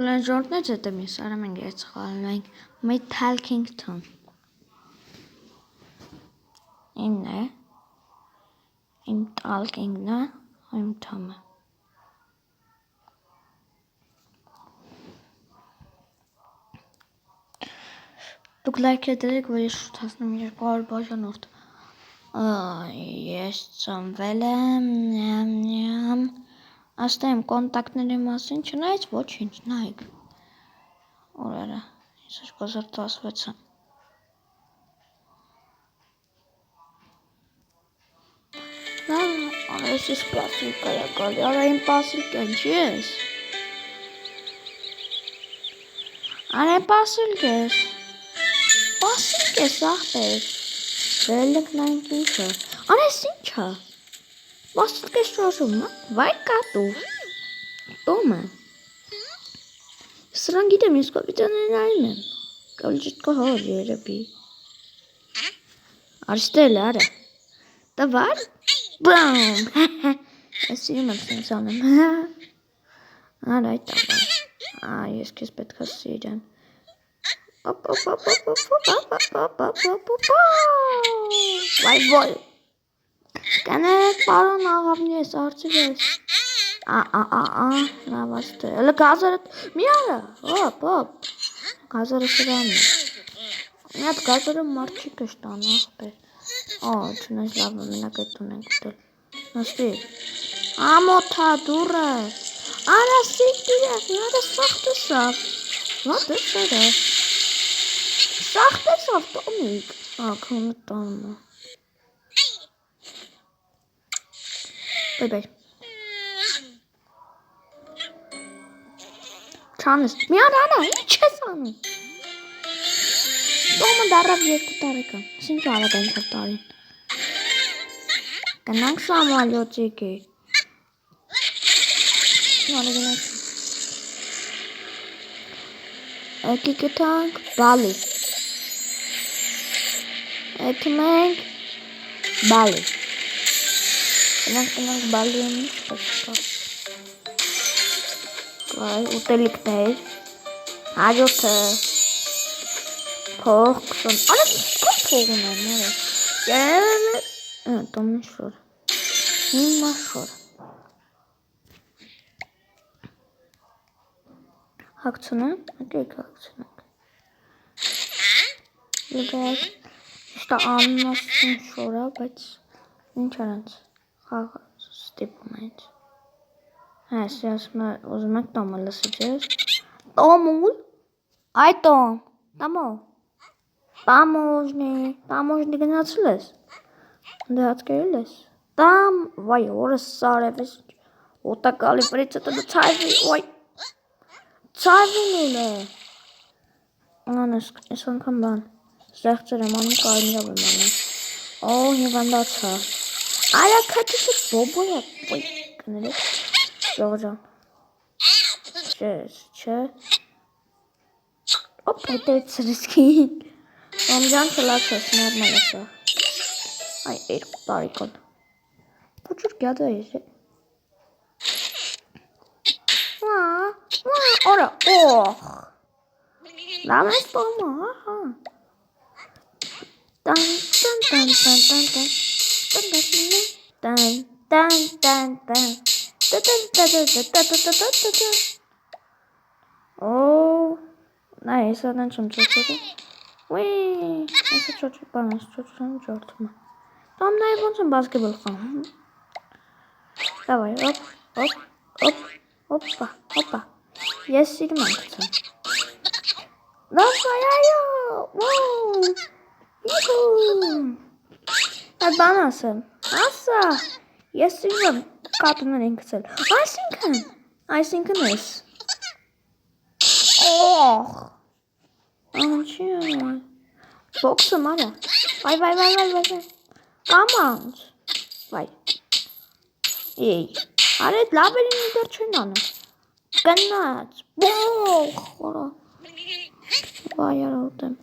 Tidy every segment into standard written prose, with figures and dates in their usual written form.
Ժողովուրդներ հետո մի սարում ենք ես խաղալու ենք մի Talkington Իմն է Իմ Talkingն է Իմ Թոմը Դուք լայք դրեք, որ ես շուտ հասնեմ 200 բաժանորդ Ես ծնվել եմ Աստեմ կոնտակտների մասին չնայած ոչինչ նայեք օրերը 2016 Այս ես պասիլկա է գալի, արա իմ պասիլկա ինչի ես Արա պասիլկ ես ախպեր Վերելեք նայնք ինչը Արա ես ինչա Պասիլկ ես շոշում վայ կատու Տոմը Սրան գիտեմ ես կապիտաներին այն եմ Կավլ ճիտկա հոր երեբի Արստել արա Տվար Բամ Ես սիրում եմ սենց անեմ Արա այդ տավար Ես կեզ պետք է սիրեմ Վայ ոյ Կանեք պարոն աղավնի ես արցիվ ես Նավաստ է Էլը գազարը մի արա Հոպ Գազարը սրան է Մի հատ գազարը մարդ չի կշտան աղբեր չնայց լավ է մենակ այդ տուն ենք ուտել Նստի Ամոթա դուրը Արա սիկտիր ես մի հատ է սաղտ է սավ Ված է սերը Սաղտ է սավ տոմիկ Քոնը տանը Բայ Չանես մի հատ անա ինչ ես անում Տոմը դարավ 2 տարեկան Ինչ արագ այնքան տարին Գնանք շամալյոցիկի Եկի գտանք բալի Եկի մենք բալի Գնանք բալի եմ ինչ պետքա Վայ ուտելիքներ Հաջորդը Փող կսոն Արա կոն փողուն է նորը Կերել Տոմին շոր Հիմա շոր Հակցունենք Եկեք հակցունենք Լգայք Իշտա աննասին շորա Բայց Ինչ արանց Խաղ ստիպում այնց Այս ասում ուզում եք տոմը լսիչ ես Տոմուլ Այ տոմ Տամո Տամոժնի գնացել ես Դե հացկերել ես Տամ Վայ որս սարև ես Ոտակալի պրիցը տը ծայվի Ոյ Ծայվին ուլ է Անես ես անգամ բան Ստեղծեր եմ անում կարինյավ եմ անում հիվանդացա Արա կատիցը բոբոյ է Ոյ կներեք Ժողջան Չէ Ոպ հետևից սրիսկին Ոմջան չլացես նորմալ է սա Այ 2 տարիկոն Պոչուր գյադա ես է Որա օխ Լավ ես տոմը Նա ես ադան չմ ճոչոտը Ուի Ես ճոչոտ բան ես ճոչոտան ճորդում Տոմ նայ ոնց եմ բասկեբոլ խաղում Դավայ Հոպա Ես սիրում եմ գցեմ Դավայ այո Իհու Այդ բան ասեմ Ասա Ես սիրում եմ կատուներ են գցել Այսինքն ես Օխ Անչի է Բոքսը մարը Վայ Կամանց Վայ Եյ Արետ լաբերին իդեր չեն անում Կնաց Բոխ Վայ արա ուտեմ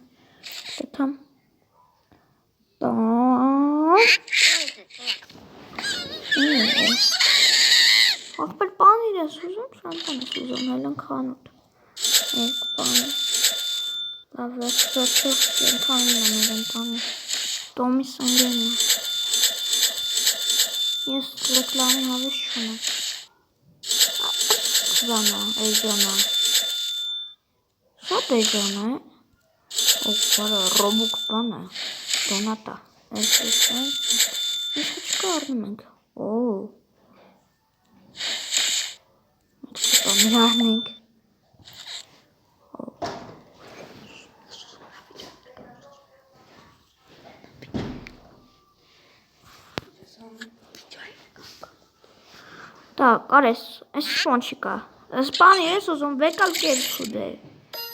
Տեթամ Ախպեր պանիր ես ուզում, շանտան ես ուզում, հելն քանոտ Երկու բան։ Լավ վերջը ենթանին եմ ենթանի։ Տոմի սնգերն է։ Ես ռեկլամի հավես չունեմ։ Բանա, էժանա։ Շատ էժանա է։ Բարը ռոբուկ բան է։ Դոնատա։ Ես չկա առնում ենք։ Մենք առնենք։ Так, արես, այս ինչ չկա։ Սպանի ես ուզում վեկալ կերպ ուդե։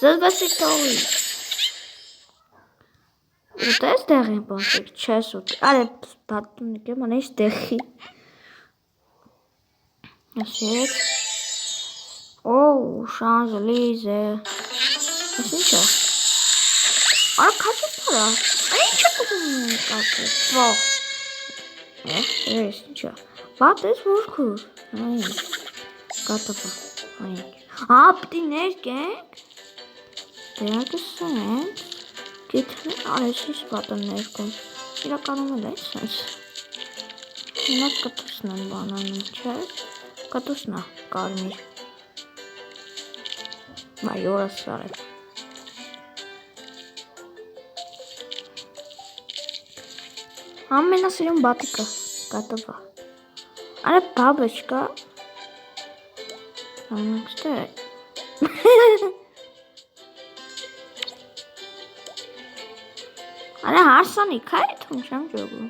Զզվեսի թողի։ Ուտես դեղին բանցեք, չես ուտ։ Արե բատունիկ եմ, անես դեղի։ Ես ետ։ Շանժը լիզ է։ Ես ինչ է։ Արա կաչի պարա։ Ինչ է կուզում կաչի։ Վող։ Ես ինչ է։ Բատ ես որքուր։ Այն, կատապա, այն։ Պտի ներկենք, դերակս սենց, գիթն արես ինչ պատը ներկում, իրականում էլ այս սենց, նակ կտուսն են բանանում, չէ, կտուսնա, կարմիր, վայ, որս սարել, ամենասիրում բատիկը, կատապա, Արա բաբաչկա Անաքստե Արա հարսանի քայ թում չեմ ջոգում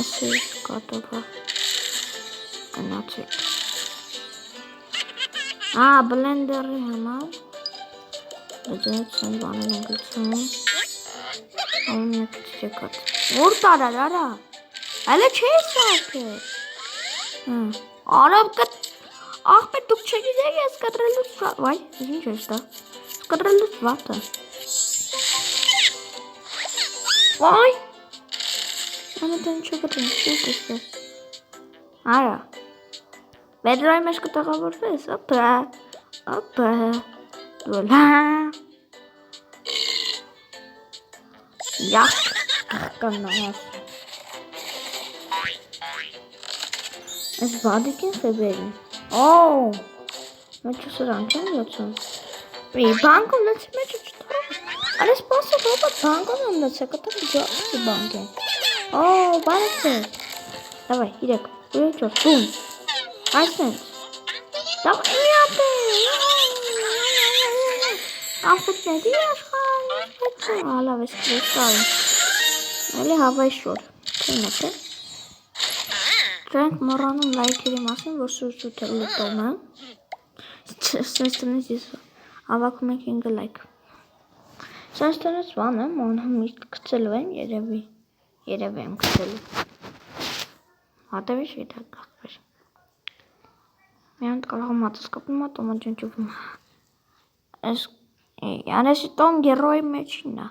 Այսի կատոպա Կնացեք բլենդերի համար Դեць են բանել են գլցում Ամեն եկից եկատ Որ տարար արա Այլը չի սարքել Արամ կտ Աղպետ դուք չգիտեք ես կտրելուց Վայ, ինչ ես դա Կտրելուց վատը Վայ Անետեն ինչո կտրին, շուտ ես Արա Բեդրոյի մեջ կտաղավորվես Ապա Դոլա Յախ Կաննահաս Այս բադիկ են խեբերին Մեջը սրան չեմ լծում Բանկում լծի մեջը չտարում Արա սպասը ռոբոտ բանկում եմ լծը կտակ ջոքի բանք են բարեց է Դավայ, իրեք, ուրեջոր, բում Այսենց Դավայ, միապ է Աղպետների աշխան Ալավ ես կրեստարում Էլի հավայ շոր Չնակ է Չենք մոռանում լայքերի մասին, որ սուրսուտ է լտում եմ Սենց տնից ես ավակում ենք 5 լայք Սենց տնից վան եմ, ոնհամ կծելու եմ երևի Երևի եմ կծելու Հատևի շիտ է կաղբեր Միանտ կարող մատսկապնում է տոմա ջնջուվում Անեսի տոմ գերոյի մեջին է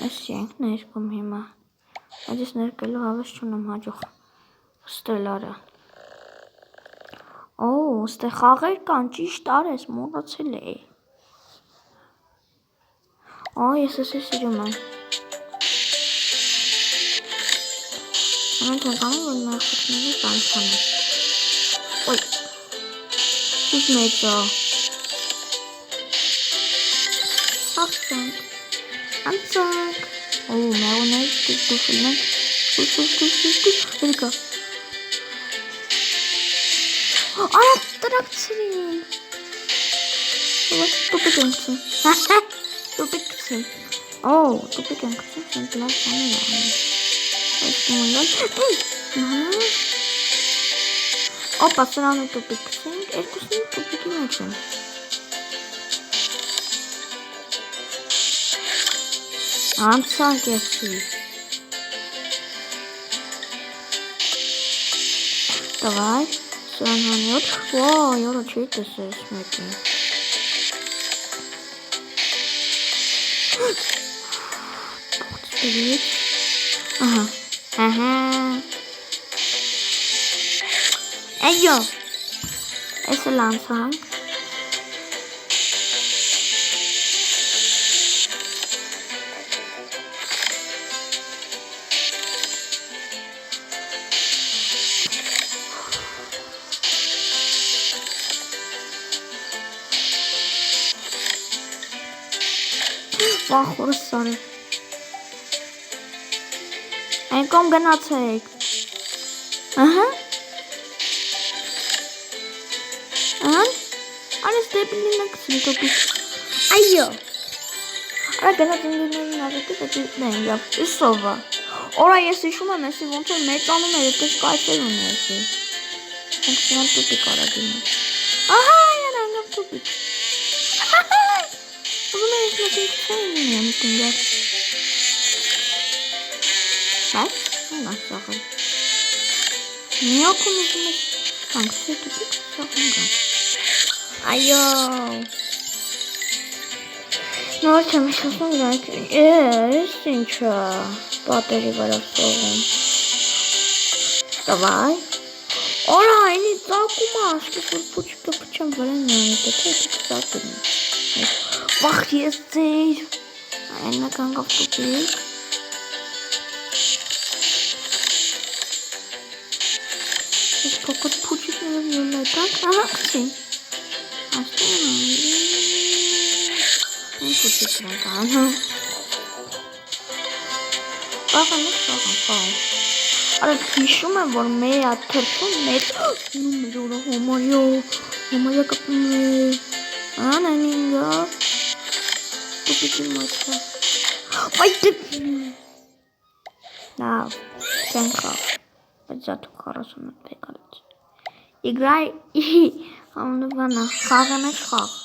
Ես ենք ներկում հիմա Այդ ես ներկելու հավես չունեմ հաջող Ստելարը ստե խաղեր կան ճիշտ արես մոռացել էի ես էսի սիրում եմ Մենք ենք անում որ մեղքուտների բանքան է Ինչ մեջա Աղցանք Անցանք մեղուներ դուշում ենք Դուշ Արա տրակցրին Տուպիկ եմ կցին Տուպիկ կցին Տուպիկ եմ կցին Սենց լավ սանել անում Օպա սրանը տուպիկ կցին Երկուսին տուպիկի մեջ են Անցանք եսի Давай Սրան հանյոտ Յորը չի տեսես մեկին Բողցպիրիտ Էյո Էսը լանցանք Վախորս սարը։ Այն կողմ գնացեք։ Ահա։ Արես դեպիլին ակցին տոպիկ։ Այո։ Արա գնաց ինգիներին ազետի կտիպն են և իսովա։ Որա ես իշում եմ եսի ոնց որ մեծանում էր էտես կայֆեր ունի եսի։ Հենքսինան տուպիկ արագին է։ Ահա յան անգավ տուպիկ։ Ուզում է ես մեկին կցային ունի եմ տինգար։ Բայց, նա սաղը։ Միոքում ուզում ես անգցի տուպիկ սաղն գան։ Այո։ Նոր չեմ իշասում գանք, ես ինչա պատերի վրավ սողում։ Դավայ։ Որա, այնի ծակում աշկես, որ պուչիկը պուչեմ վրեն նյանի, դեպի էտիք ծակում է։ Վախ ես ձեիր։ Այն մեկ անգավ տուպիկ։ Ես պոքոտ պուչիկները յոմ էտակ, ահա կցին։ Աստեն Այն պուչիկն ենք անհա։ Բաղան ես բաղան։ Արա հիշում եմ, որ մեր աթրվում մեր մեր որը հոմարյա կպում է։ Անան ինգավ։ Տուպիկի մոչը։ Այդ Լավ, չեն խաղ։ Բայց զատու 40 մտ պեկալից։ Իգրայ համնվանա, խաղ է մեջ խաղ։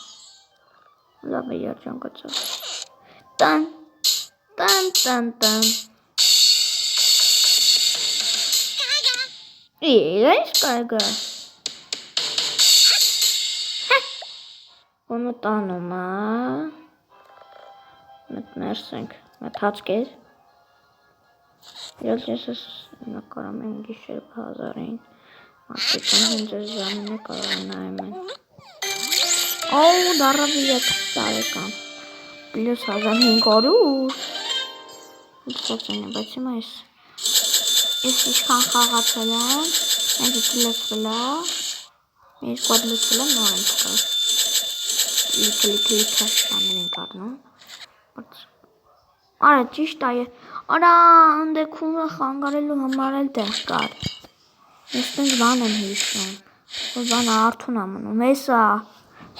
Լավ է երջանկացավ։ Տան, տան, տան, տան։ Ինչ կարգը։ Ոնը տանում է։ Մետ ներսենք, մետ հացկեր։ Իրոք ես ես նկարամ եմ գիշեր բազարին։ Մարդիկան հենց ես ժամին է կարող նայում են։ Օու դարավի ետ տարեկան։ Պլյուս 1500։ Ուծված են է, բայց հիմա ես իշքան խաղացել եմ, ենք իքի լսվել է, մեր կոդ լսվել եմ նոր եմ թկալ։ Լիքը շաներ ենք արնում։ Արա ճիշտ այ, արա ընդեքում խանգարելու համար էլ տեղ կար։ Ես տենց բան եմ հիշում, որ բանը արդուն ամնում, հեսա,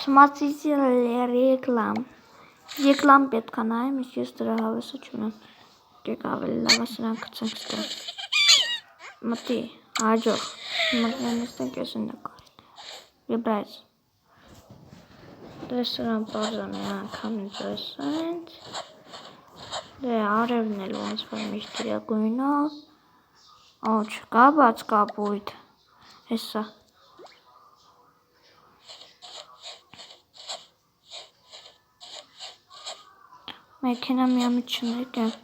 շմացիցի ռեկլամ պետք է նայեմ, ես դրա հավեսը չունեմ, կեք ավելի լավ է սրան կծենք ստեղ։ Մտի, հաջող, մտնեն նստենք ես են նկարին, եբրայց, դե սրան պարզան է անգամ ինտրեսանտ, դե արևն էլ ոնց որ միշտ իրյա գույնով, օ չկա բաց կապույտ, հեսա, մեքենա միամիտ չներք եմ,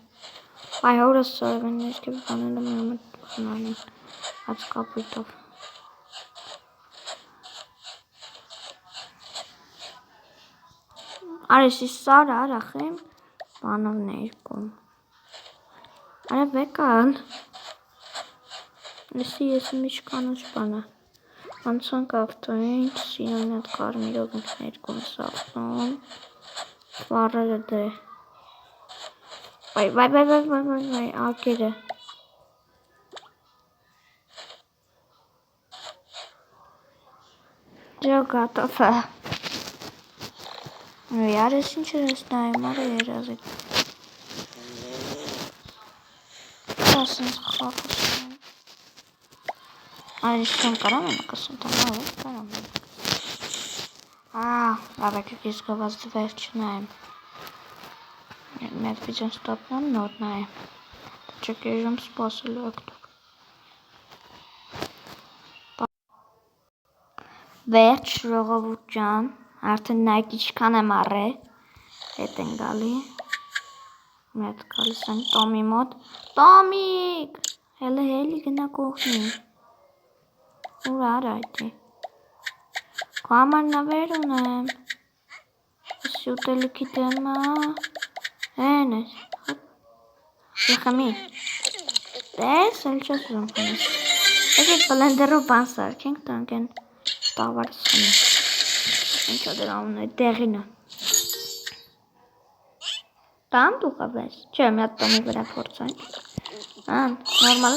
այ հորս սարվեն ներքև բանելը միամիտ բանալին, բաց կապույտով, արեսի սարը արախեմ, բանով ներկում, արա վեկան, լսի ես միչ կանոչ բանը, անցանք ավտոին, սինոն այդ կարմիրով ինք ներկում սաղթում, վարերը դե, վայ, ակերը, Ջո գատով է, Արես ինչ էր ես նայում, արը երազիկ, ասենց խախուս եմ, Արես չեմ կարամ եմ կսում, տանա որ կարամ եմ, լավեք ես գված դվեր չնայեմ, մետ վիդյոն ստապնեմ նոտ նայեմ, չեք եժում սպասելու եք դուք, Վերջ ժողովուրդ ջան, արդեն նայք իչքան եմ առե, հետ են գալի, մետ գալիս են Տոմի մոտ, Տոմիկ, հելի գնա կողնի, ուր ար այդի, քո համար նվեր ունեմ, ես ուտելիքի դեմա, հեն ես, Եղամի, տես, էլ չես ուզում խնես, եկեք բլենդերով բան սարքենք, տանք են տավարս խնես, ինչա դրա ունը, տեղինը, Tam tu qabes. Չէ, մի հատ տոմի վրա փորձանք։ Նորմալ,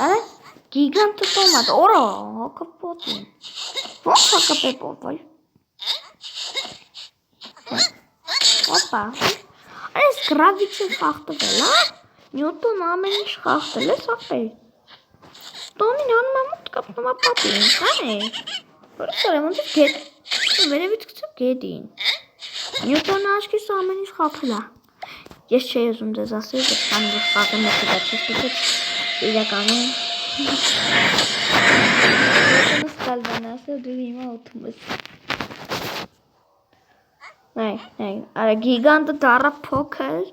արա գիգանտ տոմատ, օրա, հակապոտին։ Ո՞նց հակապետով, այ։ Опа։ Այս գրավիչը խախտվել, հա։ Նյուտոն ամեն ինչ խախտել է, սախել։ Տոմին անում է մոտ կապնում է պատին, հան է։ Որսորը ոնց է գետ, վերևից գցում գետին։ Նյուտոնը աչքիս ամեն ինչ խախտել է։ Ես չէի ուզում ձեզ ասել, որ քանի որ խաղը մեկը դա չի ստիպել իրականում։ Ես ստալվան ասել դու հիմա օդում ես։ Նայ, արա գիգանտը դառավ փոքր,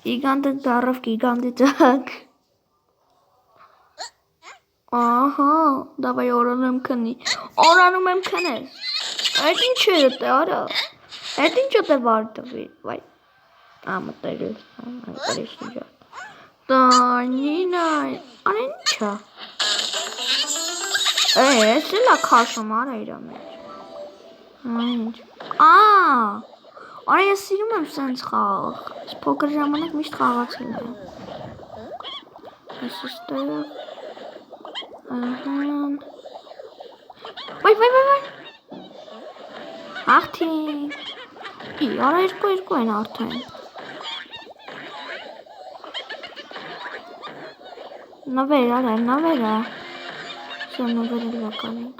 գիգանտը դառավ գիգանտիճակ։ Ահա, դավայ օրանում եմ քնես։ Այդ ինչ է դե արա։ Այդ ինչ է վարտվի, վայ։ Մտերել, այնպես իջա։ Տանինա, արա ինչա։ Էս էլա քաշում արա իրա մեջ։ Ինչ։ Արա ես սիրում եմ սենց խաղ։ Փոքր ժամանակ միշտ խաղացել եմ։ Ես ստեղ։ Վայ։ Ախտին։ Արա երկու են արդեն։ Նվեր, արա, նվերա։ Սա նվերը լականենք։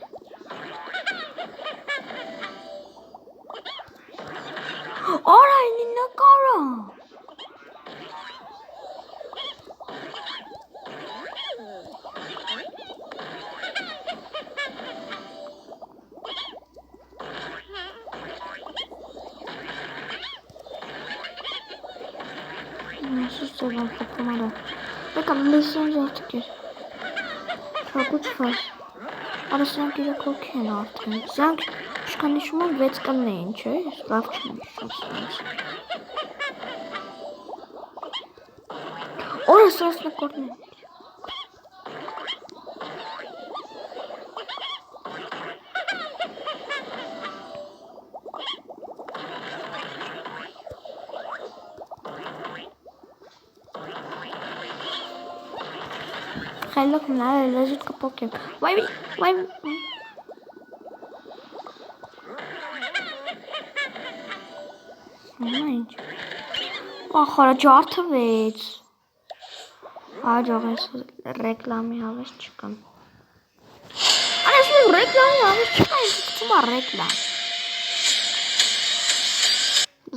Արա, ինի նկարա։ Սուստերան պոկում արա։ Եկա լեսան ժարդիկ էր։ Շակուչ վար։ Արա սրանք իրակ հոգի են արդեն։ Սրանք շկան նիշում են 6 կլն էին, չէ՞, ես լավ չեմ նիշում սրանց։ Օրա սրանց նկորն են։ Խելոք մնար լեզուտ կպոկեմ։ Վայ։ Ինչ։ Ախորա ջարդվեց։ Հաջող ես ռեկլամի հավես չկան։ Արա ես ռեկլամի հավես չկա, ես գցում է ռեկլամ։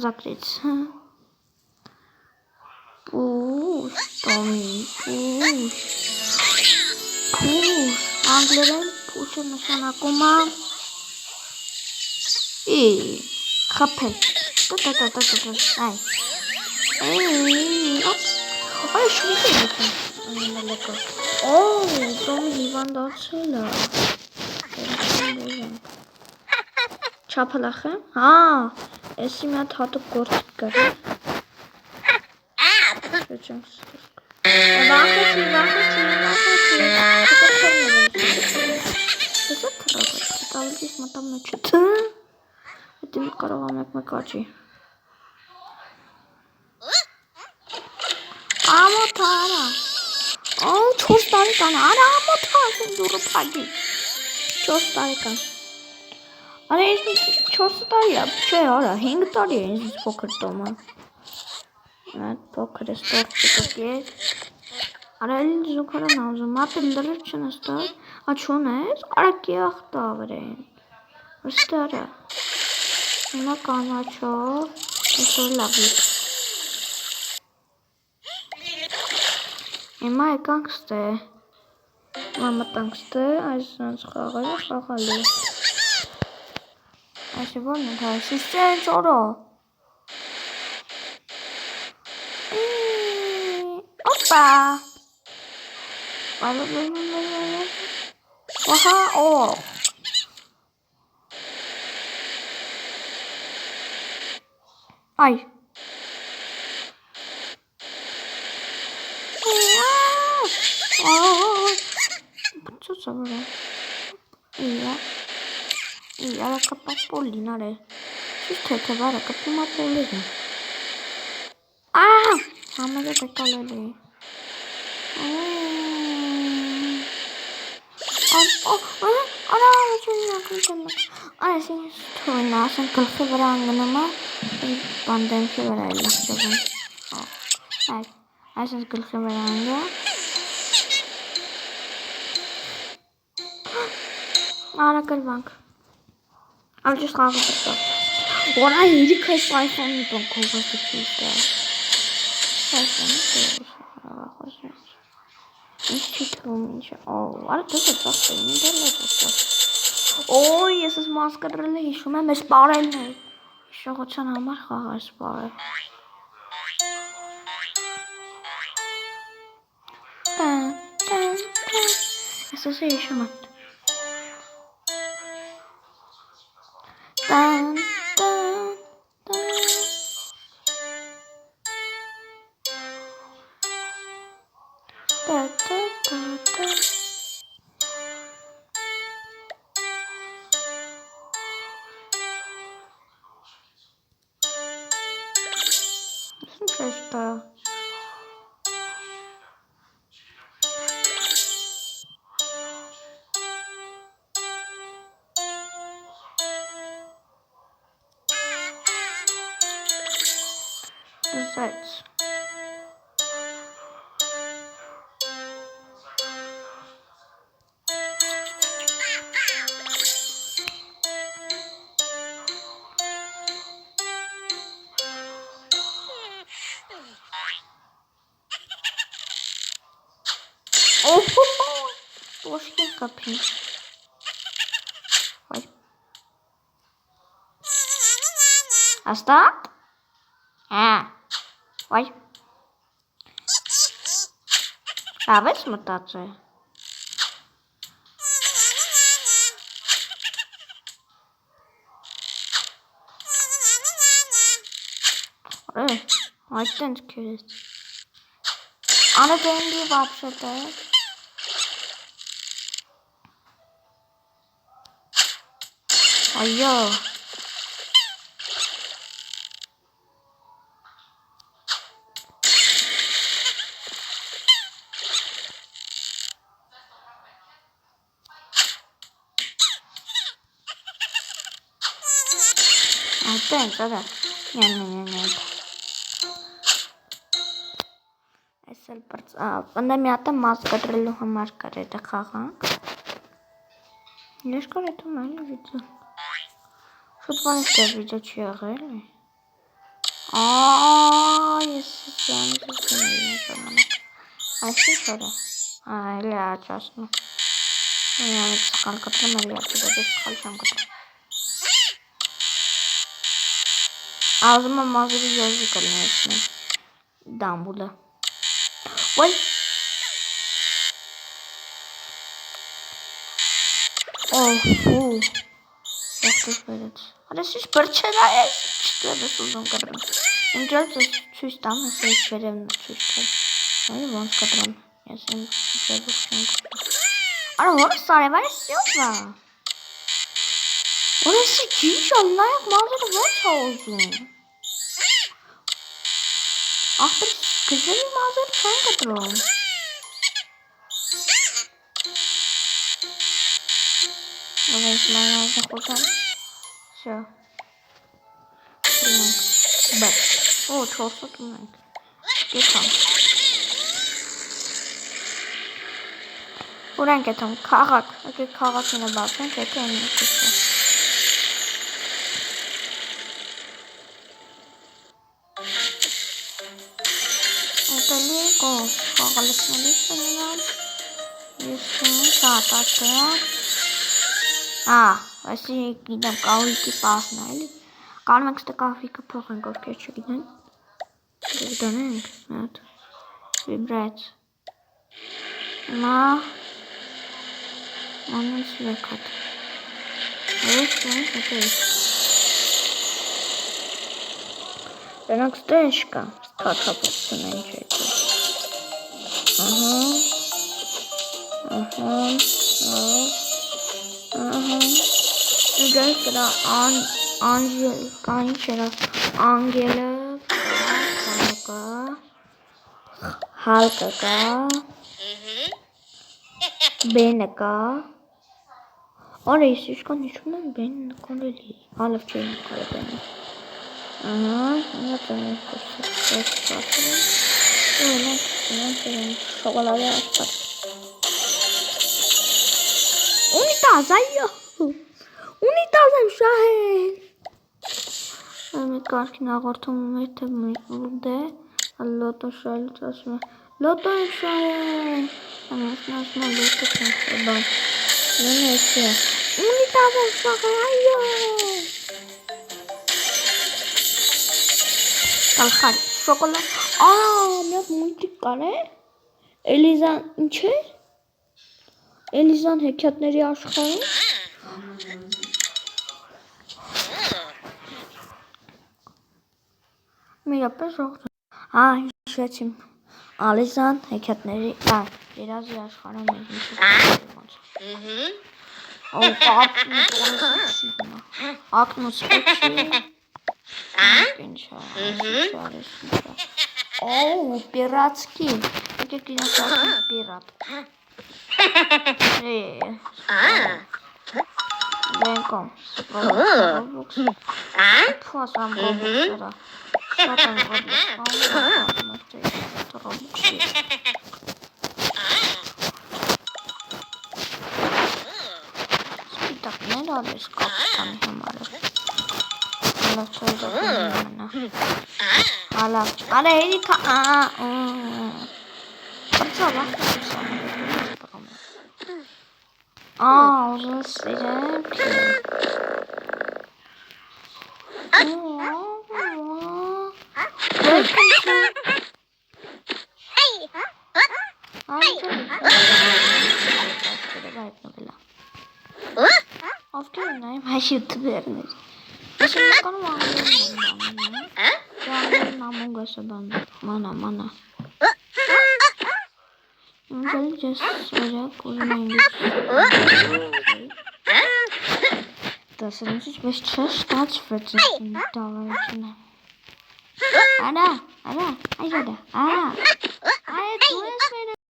Զակրեց։ Պուշ, տոմի, պուշ։ Անգլերեն պուշը նշանակում է խփել։ Այ շուտ է լեկը։ Տոմի հիվանդացել է։ Չափալախ է։ Էսի մի հատ հատուկ գործիք կար։ Վախեցի։ Ես է թրագը, տավելիս մտամ մեջը թը, հետ իմ կարող ամեկ աճի։ Ամոթ արա, 4 տարեկան, արա ամոթ ասեն դուրը պագի, 4 տարեկան, արա ես 4 տարի է, չէ արա, 5 տարի է ինձ փոքր տոմը, փոքր է ստորպիկոք ես, արա էլ զուքարան ազում, ապել լրև չնստար, աչուն ես, արա կիախ տավր են, վստարա, հիմա կանաչով, այսօր լավիկ, հիմա եկանք ստե, մամտանք ստե, այս սանց խաղալի խաղալի, այսի որն ենք հայ, սիստեն ծորո, Опа! Ահա, Այ։ Բծոց ավրա։ Իա կապա պոլին արել։ Շիշ թեթև արա կպում ա պոլին։ Համերը կտալել էի։ Այս ինչ թույն ասեն գլխի վրա անգնում է, բանդեմքի վրա է լղջվում։ Այս ես գլխի վրա անգա։ Արա կլվանք։ Ալջիս խաղը պրտով։ Որա երիք այս iPhone-ի տոն կողասը չուստա։ Ինչ չի թվում ինչ է, արա դուք է ծախտը, ինչ դել է ծախտը։ Ոյ, ես ես մասկրել է, հիշում եմ, ես պարելն է։ Հիշողության համար խաղար սպարել։ Ես ես հիշում եմ։ Зайц. Ложки копи. Ой. Остат? Ой. Давай смотаться. Ой, тенки. Она деньги вообще-то. Ой-ё. Դա։ Не. Այսել բրծ, բնե մի հատ մազ կտրելու համար կար էտը խաղանք։ Ես կար էտում այլ վիդեո։ Շուտ բանից դեր վիդեո չի եղել է։ Ես այսի շորը։ Էլի աճասնում։ Ես սխալ կտրում էլի ատի դե սխալ չեմ կտրում։ Ağzıma mazırı yazık alıyorsun. Dambula. Vay. Yaptık böyle. Hadi siz parçalar çıktı da uzun kadar. İncel çüş tam ses verelim çüşler. Hayır bunu kadar. Yazın güzel bir şey. Ara onu sarı var istiyorsa. Orası hiç anlayak malları var olsun. Ah bir güzel bir malzara sen katılın. Orası ben yazdık buradan. Şu. Bak. Çok satın. Geçelim. Buradan geçelim. Kağıt. Kağıtına bakın. Geçelim. Այսի գիտեմ կահույքի պահն է, էլի։ Կարում ենք ստե կահույքը փոխենք, ովքեր չգիտեն։ Դրանենք, հատ, վիբրայց։ Հիմա, անոնց վեքատ։ Դրանք ստե ինչ կա, ստաթապոցն է ինչ էտը։ Գայս դրա անջել, կա ինչ էրա, անգելը, կա, Հալկը կա, Բենը կա, Արա ես իշկան իչում եմ Բենը նկարել էի, հալև չէի նկարել Բենը, նոտ եմ շոկոլադի աշխատ, ունիտազ այո, ունիտազ եմ շահել, մի կարգին աղորդում մեր թե մույտ է, լոտո շահելուց ասում է, լոտո եմ շահել, ասում լոտո չեմ շահել, բան, նույն էսի է, ունիտազ եմ շահել, այո, կալխար, շոկոլադ, մի հատ մույթիկ կար է, Էլիզան ինչ է, Էլիզան հեքիաթների աշխարհում, Միրապես ժողովուրդ, հիշեցի, Ալիզան հեքիաթների, երազի աշխարհում է ակնուց պեչի, պիրատսկի, եկեք իրաց ասում պիրատ, Բենկոմ, Ռոբլոքս, փոս ամ Ռոբլոքսերա, շատ եմ Ռոբլոքսի, սպիտակներ ալես կապստանի համար է, հալավ չոյզակում մենա, հալավ չ, արա երիքա, Ա ուզում սիրեմ Ովքեր են նայում հայ յութուբերներ Ես եմ նականում անգլերեն Ամոնգ ասը բան մանա Ինգալի ջես սորյակ ուզում այնգից Դասերնցից բես չես ստացվեց դավարությունը Արա, այժադա, արա, այ դու ես մերը